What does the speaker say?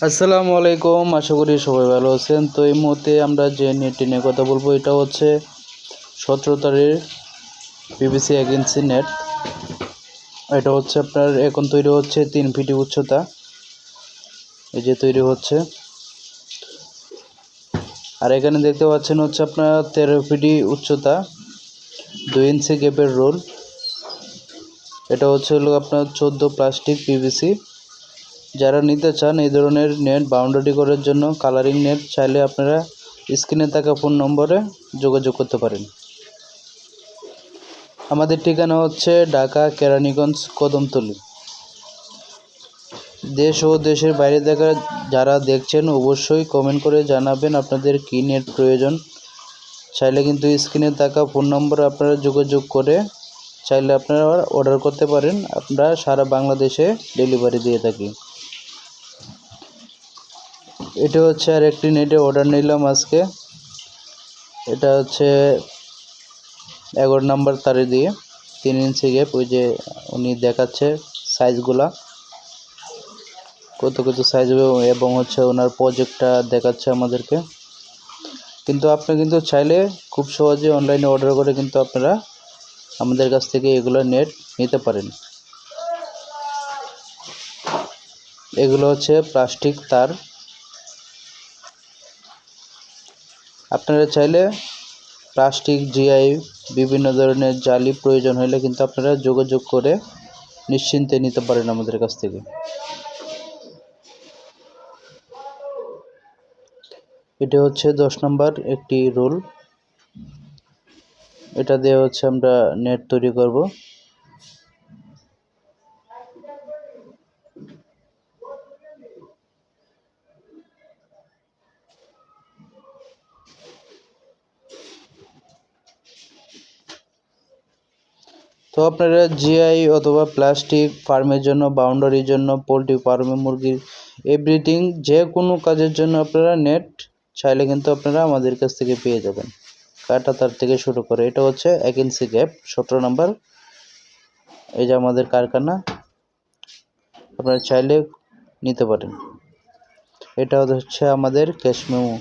আসসালামু আলাইকুম, আশা করি সবাই ভালো আছেন। তো এই মুহূর্তে আমরা যে নেটটি নিয়ে কথা বলবো এটা হচ্ছে 17 তারের পিভিসি 1 ইঞ্চি নেট। এটা হচ্ছে আপনার এখন তৈরি হচ্ছে 3 ফিট উচ্চতা, এই যে তৈরি হচ্ছে। আর এখানে দেখতে পাচ্ছেন হচ্ছে আপনার 13 ফিট উচ্চতা, 2 ইঞ্চি গ্যাপের রোল। এটা হচ্ছে হলো আপনার 14 প্লাস্টিক পিভিসি। যারা নিতে চান এই ধরনের নেট বাউন্ডারি করার জন্য কালারিং নেট, চাইলে আপনারা স্ক্রিনে থাকা ফোন নম্বরে যোগাযোগ করতে পারেন। আমাদের ঠিকানা হচ্ছে ঢাকা কেরানীগঞ্জ কদমতলী। দেশ ও দেশের বাইরে থেকে যারা দেখছেন অবশ্যই কমেন্ট করে জানাবেন আপনাদের কী নেট প্রয়োজন। চাইলে কিন্তু স্ক্রিনে থাকা ফোন নম্বরে আপনারা যোগাযোগ করে চাইলে আপনারা অর্ডার করতে পারেন। আমরা সারা বাংলাদেশে ডেলিভারি দিয়ে থাকি। এটা হচ্ছে আর একটি নেটে অর্ডার নিলাম আজকে। এটা হচ্ছে 11 নাম্বার তারে দিয়ে 3 ইঞ্চি গ্যাপ। ওই যে উনি দেখাচ্ছে সাইজগুলা, কত কত সাইজ এবং হচ্ছে ওনার প্রজেক্টটা দেখাচ্ছে আমাদেরকে। কিন্তু আপনি কিন্তু চাইলে খুব সহজে অনলাইনে অর্ডার করে কিন্তু আপনারা আমাদের কাছ থেকে এগুলো নেট নিতে পারেন। এগুলো হচ্ছে প্লাস্টিক তার। আপনারা চাইলে প্লাস্টিক, জিআই, বিভিন্ন ধরনের জালি প্রয়োজন হলে কিন্তু আপনারা যোগাযোগ করে নিশ্চিন্তে নিতে পারেন আমাদের কাছ থেকে। এটা হচ্ছে 10 নম্বর একটি রোল। এটা দিয়ে হচ্ছে আমরা নেট তৈরি করব। তো আপনারা জিআই অথবা প্লাস্টিক ফার্মের জন্য, বাউন্ডারির জন্য, পোলট্রি ফার্মে মুরগির এভরিথিং যে কোনো কাজের জন্য আপনারা নেট চাইলে কিন্তু আপনারা আমাদের কাছ থেকে পেয়ে যাবেন। কাটা তার থেকে শুরু করে এটা হচ্ছে 1 ইঞ্চি গ্যাপ, 17 নাম্বার। এই যে আমাদের কারখানা, আপনারা চাইলে নিতে পারেন। এটা হচ্ছে আমাদের ক্যাশ মেমো।